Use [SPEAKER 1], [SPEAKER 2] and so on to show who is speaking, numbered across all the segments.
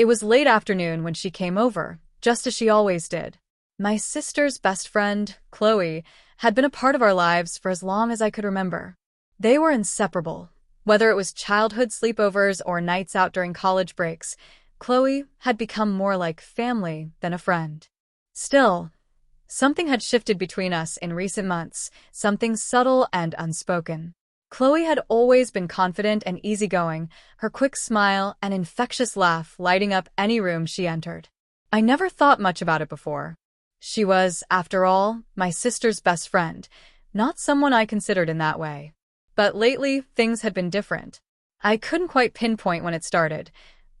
[SPEAKER 1] It was late afternoon when she came over, just as she always did. My sister's best friend, Chloe, had been a part of our lives for as long as I could remember. They were inseparable. Whether it was childhood sleepovers or nights out during college breaks, Chloe had become more like family than a friend. Still, something had shifted between us in recent months, something subtle and unspoken. Chloe had always been confident and easygoing, her quick smile and infectious laugh lighting up any room she entered. I never thought much about it before. She was, after all, my sister's best friend, not someone I considered in that way. But lately, things had been different. I couldn't quite pinpoint when it started.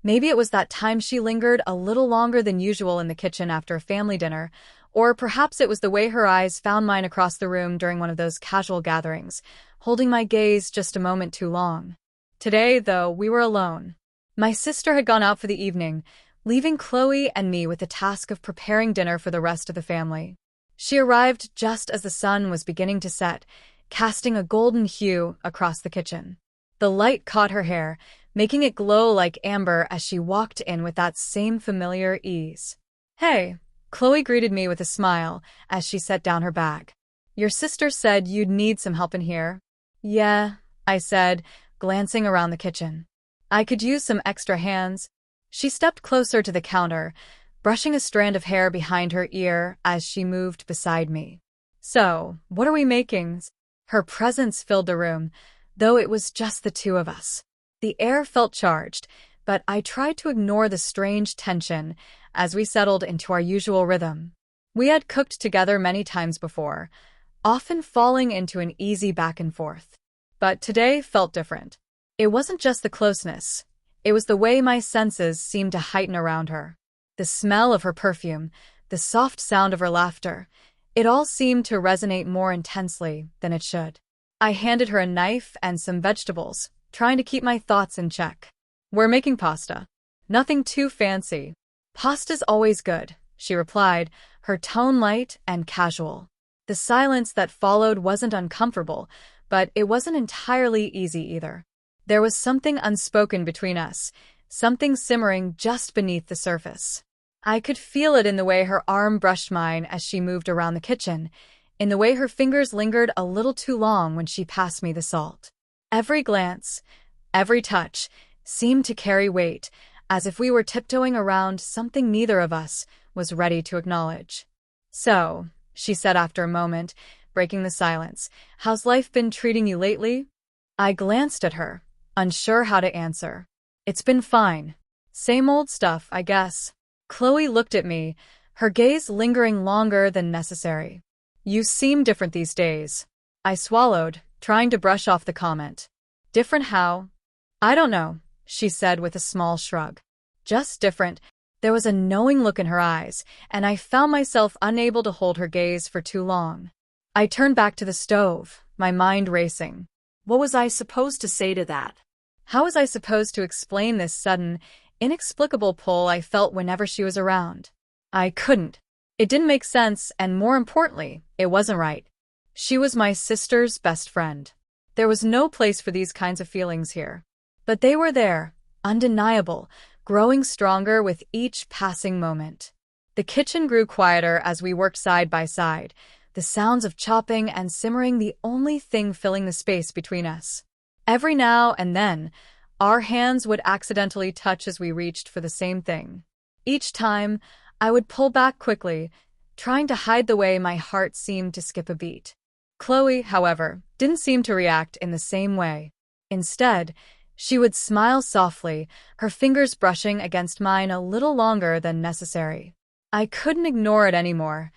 [SPEAKER 1] Maybe it was that time she lingered a little longer than usual in the kitchen after a family dinner, or perhaps it was the way her eyes found mine across the room during one of those casual gatherings, holding my gaze just a moment too long. Today, though, we were alone. My sister had gone out for the evening, leaving Chloe and me with the task of preparing dinner for the rest of the family. She arrived just as the sun was beginning to set, casting a golden hue across the kitchen. The light caught her hair, making it glow like amber as she walked in with that same familiar ease. "Hey," Chloe greeted me with a smile as she set down her bag. "Your sister said you'd need some help in here." "Yeah," I said, glancing around the kitchen. "I could use some extra hands." She stepped closer to the counter, brushing a strand of hair behind her ear as she moved beside me. "So, what are we making?" Her presence filled the room, though it was just the two of us. The air felt charged, but I tried to ignore the strange tension as we settled into our usual rhythm. We had cooked together many times before, often falling into an easy back and forth. But today felt different. It wasn't just the closeness. It was the way my senses seemed to heighten around her. The smell of her perfume, the soft sound of her laughter, it all seemed to resonate more intensely than it should. I handed her a knife and some vegetables, trying to keep my thoughts in check. "We're making pasta. Nothing too fancy." "Pasta's always good," she replied, her tone light and casual. The silence that followed wasn't uncomfortable, but it wasn't entirely easy either. There was something unspoken between us, something simmering just beneath the surface. I could feel it in the way her arm brushed mine as she moved around the kitchen, in the way her fingers lingered a little too long when she passed me the salt. Every glance, every touch, seemed to carry weight, as if we were tiptoeing around something neither of us was ready to acknowledge. "So," she said after a moment, breaking the silence, "how's life been treating you lately?" I glanced at her, unsure how to answer. "It's been fine. Same old stuff, I guess." Chloe looked at me, her gaze lingering longer than necessary. "You seem different these days." I swallowed, trying to brush off the comment. "Different how?" "I don't know," she said with a small shrug. "Just different." There was a knowing look in her eyes, and I found myself unable to hold her gaze for too long. I turned back to the stove, my mind racing. What was I supposed to say to that? How was I supposed to explain this sudden, inexplicable pull I felt whenever she was around? I couldn't. It didn't make sense, and more importantly, it wasn't right. She was my sister's best friend. There was no place for these kinds of feelings here. But they were there, undeniable, growing stronger with each passing moment. The kitchen grew quieter as we worked side by side, the sounds of chopping and simmering the only thing filling the space between us. Every now and then, our hands would accidentally touch as we reached for the same thing. Each time, I would pull back quickly, trying to hide the way my heart seemed to skip a beat. Chloe, however, didn't seem to react in the same way. Instead, she would smile softly, her fingers brushing against mine a little longer than necessary. I couldn't ignore it anymore,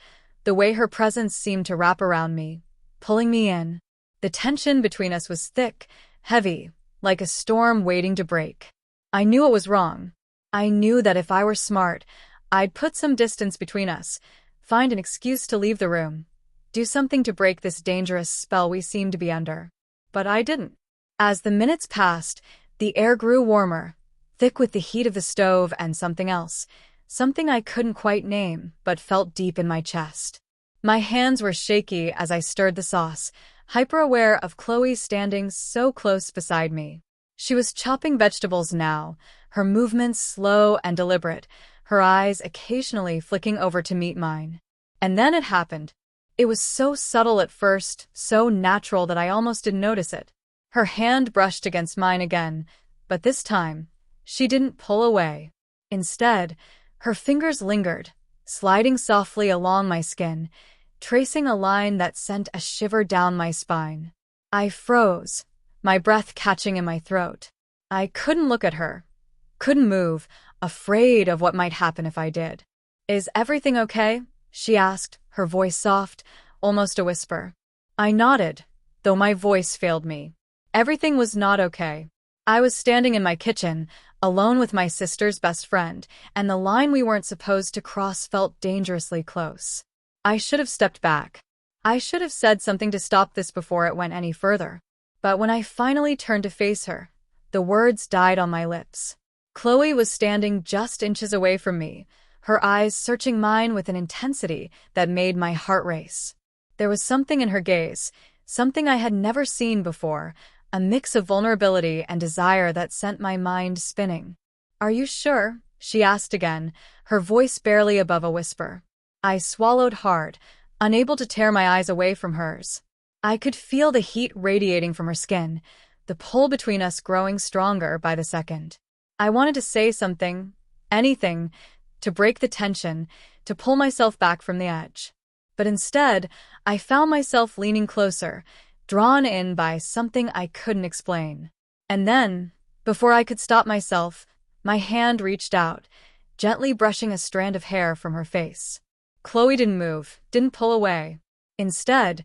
[SPEAKER 1] the way her presence seemed to wrap around me, pulling me in. The tension between us was thick, heavy, like a storm waiting to break. I knew it was wrong. I knew that if I were smart, I'd put some distance between us, find an excuse to leave the room, do something to break this dangerous spell we seemed to be under. But I didn't. As the minutes passed, the air grew warmer, thick with the heat of the stove and something else, something I couldn't quite name but felt deep in my chest. My hands were shaky as I stirred the sauce, hyper-aware of Chloe standing so close beside me. She was chopping vegetables now, her movements slow and deliberate, her eyes occasionally flicking over to meet mine. And then it happened. It was so subtle at first, so natural that I almost didn't notice it. Her hand brushed against mine again, but this time, she didn't pull away. Instead, her fingers lingered, sliding softly along my skin, tracing a line that sent a shiver down my spine. I froze, my breath catching in my throat. I couldn't look at her, couldn't move, afraid of what might happen if I did. "Is everything okay?" she asked, her voice soft, almost a whisper. I nodded, though my voice failed me. Everything was not okay. I was standing in my kitchen, alone with my sister's best friend, and the line we weren't supposed to cross felt dangerously close. I should have stepped back. I should have said something to stop this before it went any further. But when I finally turned to face her, the words died on my lips. Chloe was standing just inches away from me, her eyes searching mine with an intensity that made my heart race. There was something in her gaze, something I had never seen before, a mix of vulnerability and desire that sent my mind spinning. "Are you sure?" she asked again, her voice barely above a whisper. I swallowed hard, unable to tear my eyes away from hers. I could feel the heat radiating from her skin, the pull between us growing stronger by the second. I wanted to say something, anything, to break the tension, to pull myself back from the edge. But instead, I found myself leaning closer, drawn in by something I couldn't explain. And then, before I could stop myself, my hand reached out, gently brushing a strand of hair from her face. Chloe didn't move, didn't pull away. Instead,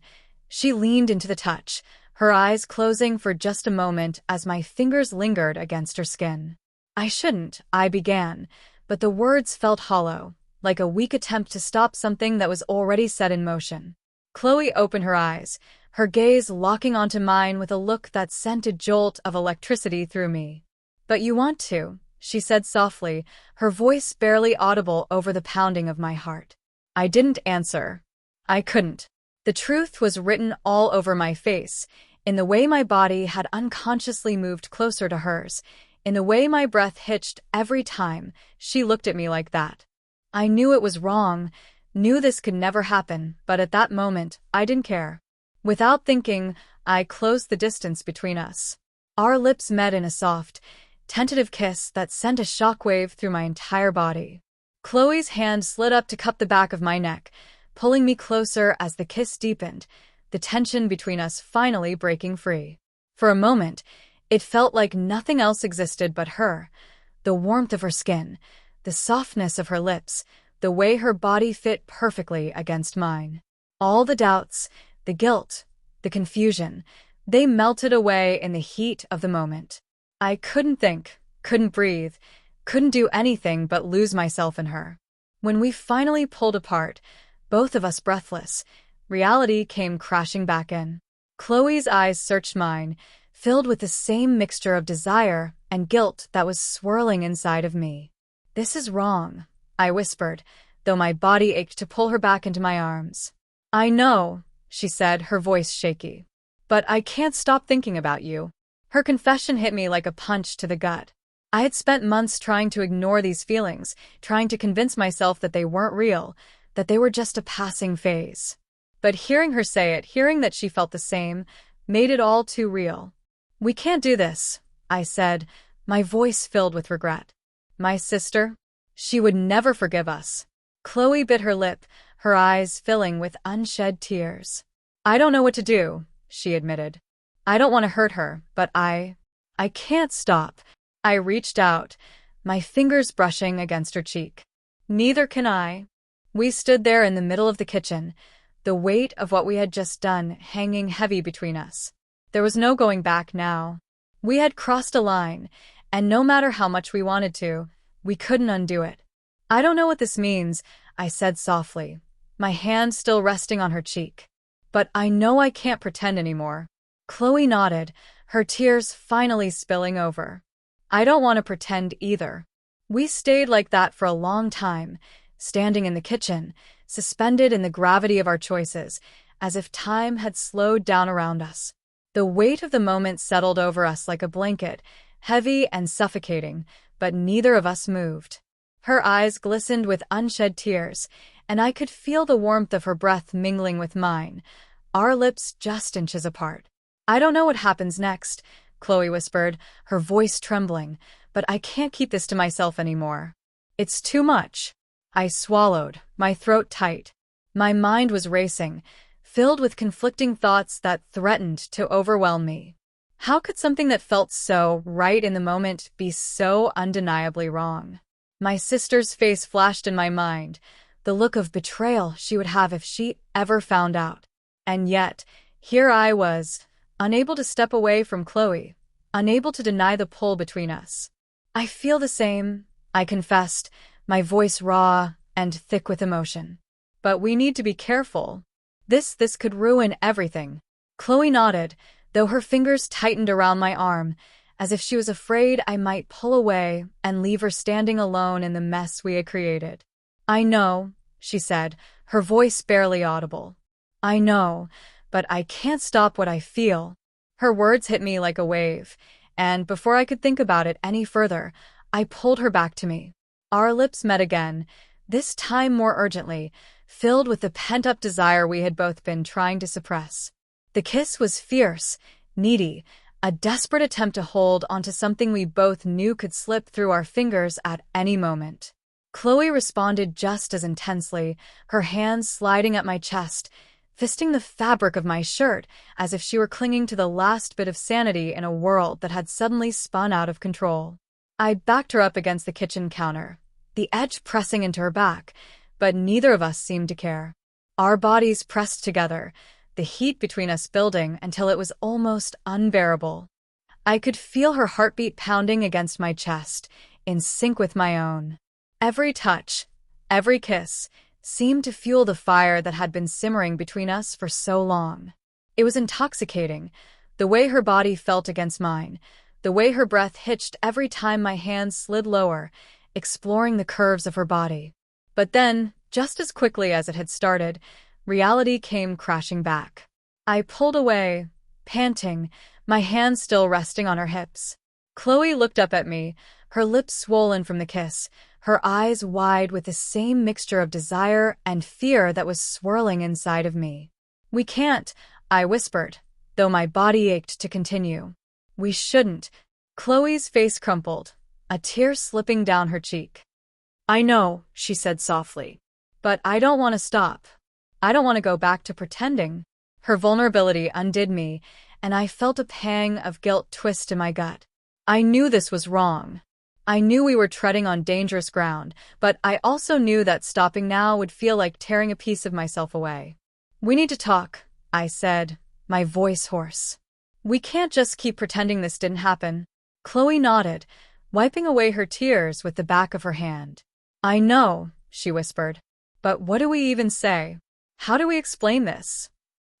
[SPEAKER 1] she leaned into the touch, her eyes closing for just a moment as my fingers lingered against her skin. I began, but the words felt hollow, like a weak attempt to stop something that was already set in motion. Chloe opened her eyes, her gaze locking onto mine with a look that sent a jolt of electricity through me. "But you want to," she said softly, her voice barely audible over the pounding of my heart. I didn't answer. I couldn't. The truth was written all over my face, in the way my body had unconsciously moved closer to hers, in the way my breath hitched every time she looked at me like that. I knew it was wrong, knew this could never happen, but at that moment, I didn't care. Without thinking, I closed the distance between us. Our lips met in a soft, tentative kiss that sent a shockwave through my entire body. Chloe's hand slid up to cup the back of my neck, pulling me closer as the kiss deepened, the tension between us finally breaking free. For a moment, it felt like nothing else existed but her, the warmth of her skin, the softness of her lips, the way her body fit perfectly against mine. All the doubts, the guilt, the confusion, they melted away in the heat of the moment. I couldn't think, couldn't breathe, couldn't do anything but lose myself in her. When we finally pulled apart, both of us breathless, reality came crashing back in. Chloe's eyes searched mine, filled with the same mixture of desire and guilt that was swirling inside of me. "This is wrong," I whispered, though my body ached to pull her back into my arms. "I know," she said, her voice shaky. "But I can't stop thinking about you." Her confession hit me like a punch to the gut. I had spent months trying to ignore these feelings, trying to convince myself that they weren't real, that they were just a passing phase. But hearing her say it, hearing that she felt the same, made it all too real. "We can't do this," I said, my voice filled with regret. "My sister? She would never forgive us." Chloe bit her lip, her eyes filling with unshed tears. "I don't know what to do," she admitted. "I don't want to hurt her, but I can't stop." I reached out, my fingers brushing against her cheek. "Neither can I." We stood there in the middle of the kitchen, the weight of what we had just done hanging heavy between us. There was no going back now. We had crossed a line, and no matter how much we wanted to, we couldn't undo it. "I don't know what this means," I said softly, my hand still resting on her cheek. "But I know I can't pretend anymore." Chloe nodded, her tears finally spilling over. "I don't want to pretend either." We stayed like that for a long time, standing in the kitchen, suspended in the gravity of our choices, as if time had slowed down around us. The weight of the moment settled over us like a blanket, heavy and suffocating, but neither of us moved. Her eyes glistened with unshed tears, and I could feel the warmth of her breath mingling with mine, our lips just inches apart. "I don't know what happens next," Chloe whispered, her voice trembling, "but I can't keep this to myself anymore. It's too much." I swallowed, my throat tight. My mind was racing, filled with conflicting thoughts that threatened to overwhelm me. How could something that felt so right in the moment be so undeniably wrong? My sister's face flashed in my mind, the look of betrayal she would have if she ever found out. And yet, here I was, unable to step away from Chloe, unable to deny the pull between us. "I feel the same," I confessed, my voice raw and thick with emotion. "But we need to be careful. This could ruin everything." Chloe nodded, though her fingers tightened around my arm, as if she was afraid I might pull away and leave her standing alone in the mess we had created. "I know," she said, her voice barely audible. "I know, but I can't stop what I feel." Her words hit me like a wave, and before I could think about it any further, I pulled her back to me. Our lips met again, this time more urgently, filled with the pent-up desire we had both been trying to suppress. The kiss was fierce, needy, a desperate attempt to hold onto something we both knew could slip through our fingers at any moment. Chloe responded just as intensely, her hands sliding at my chest, fisting the fabric of my shirt as if she were clinging to the last bit of sanity in a world that had suddenly spun out of control. I backed her up against the kitchen counter, the edge pressing into her back, but neither of us seemed to care. Our bodies pressed together, the heat between us building until it was almost unbearable. I could feel her heartbeat pounding against my chest, in sync with my own. Every touch, every kiss, seemed to fuel the fire that had been simmering between us for so long. It was intoxicating, the way her body felt against mine, the way her breath hitched every time my hands slid lower, exploring the curves of her body. But then, just as quickly as it had started, reality came crashing back. I pulled away, panting, my hands still resting on her hips. Chloe looked up at me, her lips swollen from the kiss, her eyes wide with the same mixture of desire and fear that was swirling inside of me. "We can't," I whispered, though my body ached to continue. "We shouldn't." Chloe's face crumpled, a tear slipping down her cheek. "I know," she said softly, "but I don't want to stop. I don't want to go back to pretending." Her vulnerability undid me, and I felt a pang of guilt twist in my gut. I knew this was wrong. I knew we were treading on dangerous ground, but I also knew that stopping now would feel like tearing a piece of myself away. "We need to talk," I said, my voice hoarse. "We can't just keep pretending this didn't happen." Chloe nodded, wiping away her tears with the back of her hand. "I know," she whispered, "but what do we even say? How do we explain this?"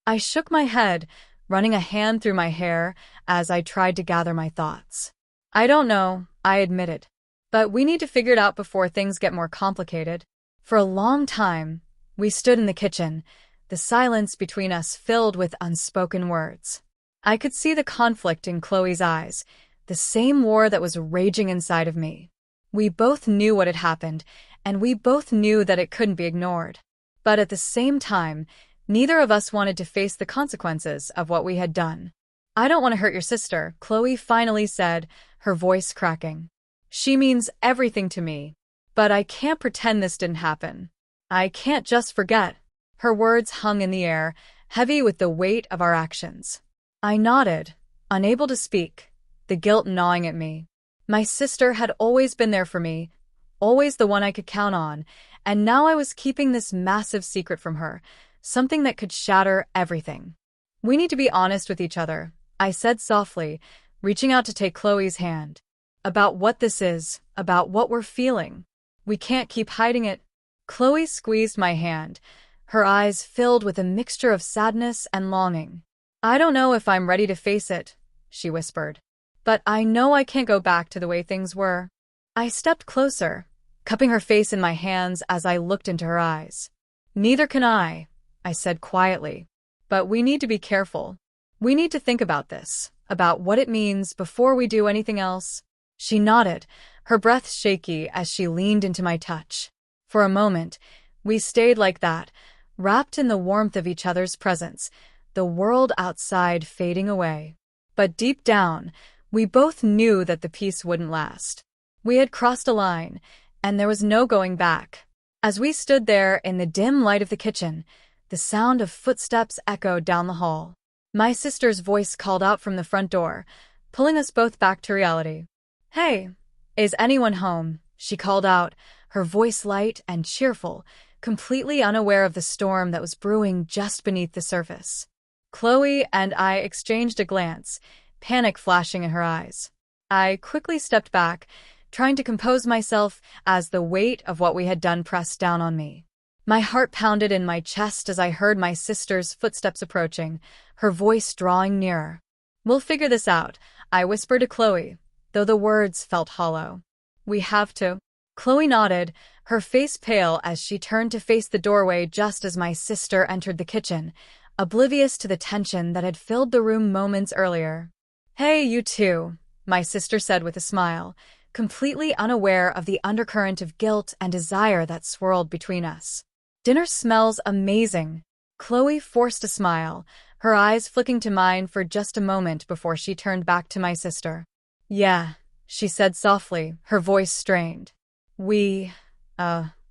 [SPEAKER 1] I shook my head, running a hand through my hair as I tried to gather my thoughts. "I don't know," I admitted, "but we need to figure it out before things get more complicated." For a long time, we stood in the kitchen, the silence between us filled with unspoken words. I could see the conflict in Chloe's eyes, the same war that was raging inside of me. We both knew what had happened, and we both knew that it couldn't be ignored. But at the same time, neither of us wanted to face the consequences of what we had done. "I don't want to hurt your sister," Chloe finally said, her voice cracking. "She means everything to me. But I can't pretend this didn't happen. I can't just forget." Her words hung in the air, heavy with the weight of our actions. I nodded, unable to speak, the guilt gnawing at me. My sister had always been there for me, always the one I could count on, and now I was keeping this massive secret from her, something that could shatter everything. "We need to be honest with each other," I said softly, reaching out to take Chloe's hand. "About what this is, about what we're feeling. We can't keep hiding it." Chloe squeezed my hand, her eyes filled with a mixture of sadness and longing. "I don't know if I'm ready to face it," she whispered. "But I know I can't go back to the way things were." I stepped closer, cupping her face in my hands as I looked into her eyes. "Neither can I said quietly. "But we need to be careful. We need to think about this, about what it means before we do anything else?" She nodded, her breath shaky as she leaned into my touch. For a moment, we stayed like that, wrapped in the warmth of each other's presence, the world outside fading away. But deep down, we both knew that the peace wouldn't last. We had crossed a line, and there was no going back. As we stood there in the dim light of the kitchen, the sound of footsteps echoed down the hall. My sister's voice called out from the front door, pulling us both back to reality. "Hey, is anyone home?" she called out, her voice light and cheerful, completely unaware of the storm that was brewing just beneath the surface. Chloe and I exchanged a glance, panic flashing in her eyes. I quickly stepped back, trying to compose myself as the weight of what we had done pressed down on me. My heart pounded in my chest as I heard my sister's footsteps approaching, her voice drawing nearer. "We'll figure this out," I whispered to Chloe, though the words felt hollow. "We have to." Chloe nodded, her face pale as she turned to face the doorway just as my sister entered the kitchen, oblivious to the tension that had filled the room moments earlier. "Hey, you two," my sister said with a smile, completely unaware of the undercurrent of guilt and desire that swirled between us. "Dinner smells amazing." Chloe forced a smile, her eyes flicking to mine for just a moment before she turned back to my sister. "Yeah," she said softly, her voice strained. "We,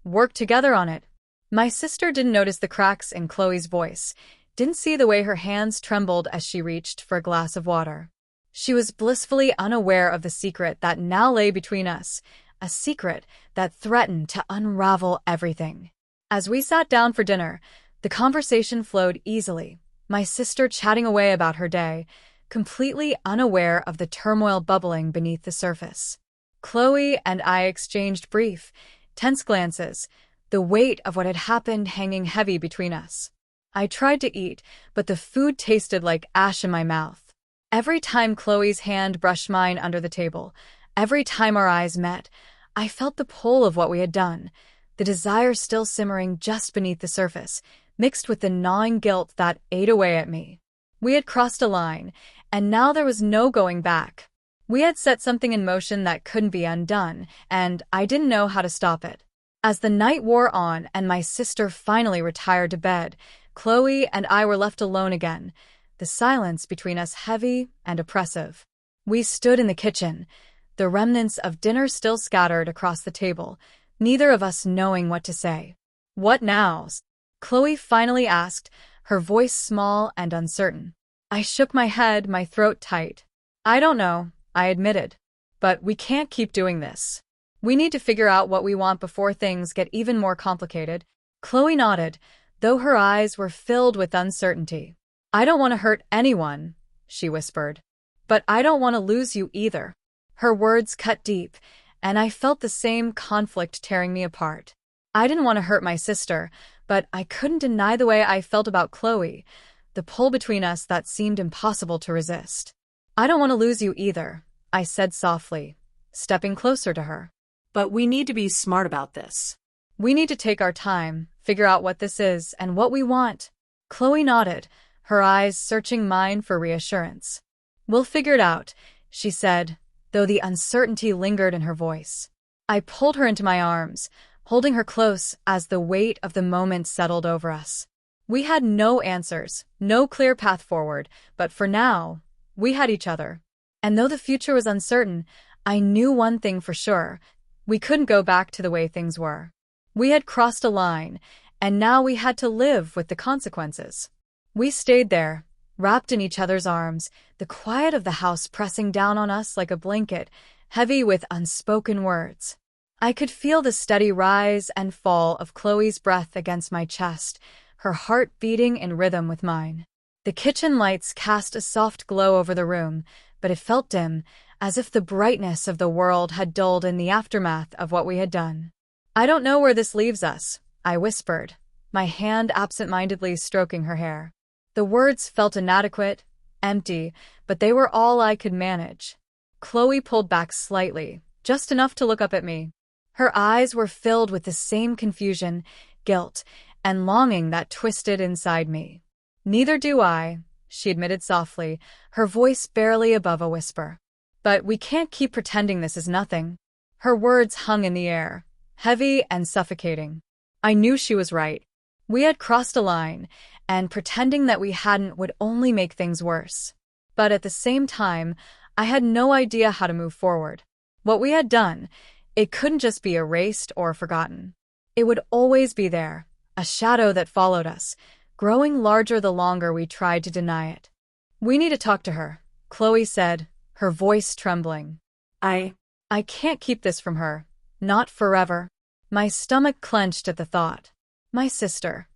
[SPEAKER 1] worked together on it." My sister didn't notice the cracks in Chloe's voice, didn't see the way her hands trembled as she reached for a glass of water. She was blissfully unaware of the secret that now lay between us, a secret that threatened to unravel everything. As we sat down for dinner, the conversation flowed easily, my sister chatting away about her day, completely unaware of the turmoil bubbling beneath the surface. Chloe and I exchanged brief, tense glances, the weight of what had happened hanging heavy between us. I tried to eat, but the food tasted like ash in my mouth. Every time Chloe's hand brushed mine under the table, every time our eyes met, I felt the pull of what we had done, the desire still simmering just beneath the surface, mixed with the gnawing guilt that ate away at me. We had crossed a line, and now there was no going back. We had set something in motion that couldn't be undone, and I didn't know how to stop it. As the night wore on and my sister finally retired to bed, Chloe and I were left alone again, the silence between us heavy and oppressive. We stood in the kitchen, the remnants of dinner still scattered across the table, neither of us knowing what to say. "What now?" Chloe finally asked, her voice small and uncertain. I shook my head, my throat tight. "I don't know," I admitted. "But we can't keep doing this. We need to figure out what we want before things get even more complicated." Chloe nodded, though her eyes were filled with uncertainty. "I don't want to hurt anyone," she whispered. "But I don't want to lose you either." Her words cut deep, and I felt the same conflict tearing me apart. I didn't want to hurt my sister, but I couldn't deny the way I felt about Chloe, the pull between us that seemed impossible to resist. "I don't want to lose you either," I said softly, stepping closer to her. "But we need to be smart about this. We need to take our time, figure out what this is and what we want." Chloe nodded, her eyes searching mine for reassurance. "We'll figure it out," she said, though the uncertainty lingered in her voice. I pulled her into my arms, holding her close as the weight of the moment settled over us. We had no answers, no clear path forward, but for now, we had each other. And though the future was uncertain, I knew one thing for sure: we couldn't go back to the way things were. We had crossed a line, and now we had to live with the consequences. We stayed there, wrapped in each other's arms, the quiet of the house pressing down on us like a blanket, heavy with unspoken words. I could feel the steady rise and fall of Chloe's breath against my chest, her heart beating in rhythm with mine. The kitchen lights cast a soft glow over the room, but it felt dim, as if the brightness of the world had dulled in the aftermath of what we had done. "I don't know where this leaves us," I whispered, my hand absent-mindedly stroking her hair. The words felt inadequate, empty, but they were all I could manage. Chloe pulled back slightly, just enough to look up at me. Her eyes were filled with the same confusion, guilt, and longing that twisted inside me. "Neither do I," she admitted softly, her voice barely above a whisper. But we can't keep pretending this is nothing. Her words hung in the air, heavy and suffocating. I knew she was right. We had crossed a line, and pretending that we hadn't would only make things worse. But at the same time, I had no idea how to move forward. What we had done, it couldn't just be erased or forgotten. It would always be there, a shadow that followed us, growing larger the longer we tried to deny it. We need to talk to her, Chloe said, her voice trembling. I can't keep this from her. Not forever. My stomach clenched at the thought. My sister.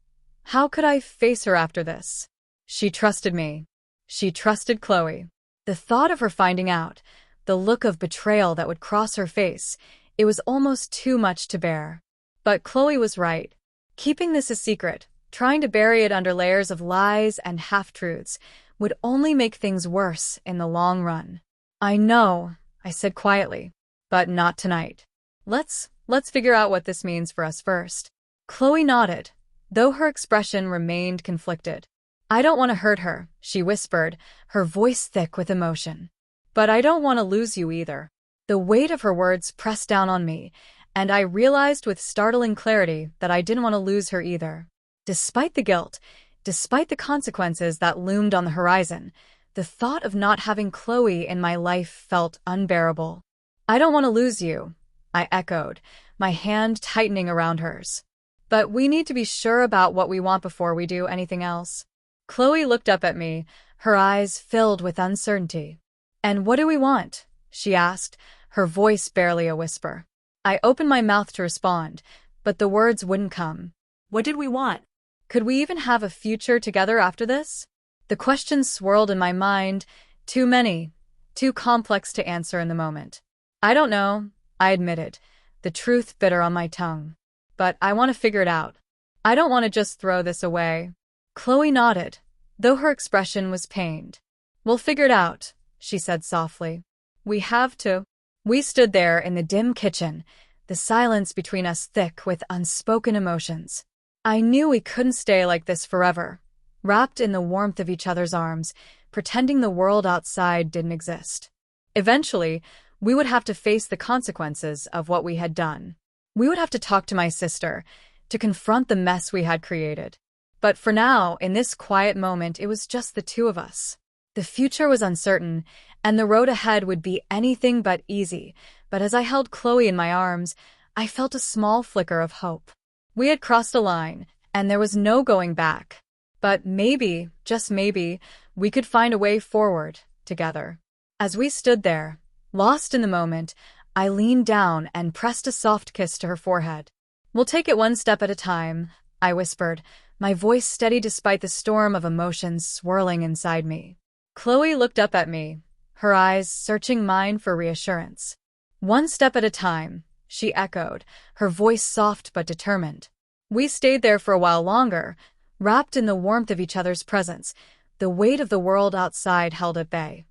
[SPEAKER 1] How could I face her after this? She trusted me. She trusted Chloe. The thought of her finding out, the look of betrayal that would cross her face, it was almost too much to bear. But Chloe was right. Keeping this a secret, trying to bury it under layers of lies and half-truths, would only make things worse in the long run. I know, I said quietly, but not tonight. Let's figure out what this means for us first. Chloe nodded, though her expression remained conflicted. I don't want to hurt her, she whispered, her voice thick with emotion. But I don't want to lose you either. The weight of her words pressed down on me, and I realized with startling clarity that I didn't want to lose her either. Despite the guilt, despite the consequences that loomed on the horizon, the thought of not having Chloe in my life felt unbearable. I don't want to lose you, I echoed, my hand tightening around hers. But we need to be sure about what we want before we do anything else. Chloe looked up at me, her eyes filled with uncertainty. And what do we want? She asked, her voice barely a whisper. I opened my mouth to respond, but the words wouldn't come. What did we want? Could we even have a future together after this? The questions swirled in my mind, too many, too complex to answer in the moment. I don't know, I admitted, the truth bitter on my tongue. But I want to figure it out. I don't want to just throw this away. Chloe nodded, though her expression was pained. We'll figure it out, she said softly. We have to. We stood there in the dim kitchen, the silence between us thick with unspoken emotions. I knew we couldn't stay like this forever, wrapped in the warmth of each other's arms, pretending the world outside didn't exist. Eventually, we would have to face the consequences of what we had done. We would have to talk to my sister, to confront the mess we had created. But for now, in this quiet moment, it was just the two of us. The future was uncertain, and the road ahead would be anything but easy, but as I held Chloe in my arms, I felt a small flicker of hope. We had crossed a line, and there was no going back. But maybe, just maybe, we could find a way forward, together. As we stood there, lost in the moment, I leaned down and pressed a soft kiss to her forehead. We'll take it one step at a time, I whispered, my voice steady despite the storm of emotions swirling inside me. Chloe looked up at me, her eyes searching mine for reassurance. One step at a time, she echoed, her voice soft but determined. We stayed there for a while longer, wrapped in the warmth of each other's presence, the weight of the world outside held at bay.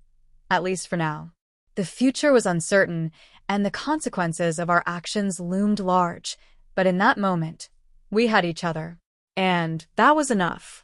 [SPEAKER 1] At least for now. The future was uncertain, and the consequences of our actions loomed large, but in that moment, we had each other. And that was enough.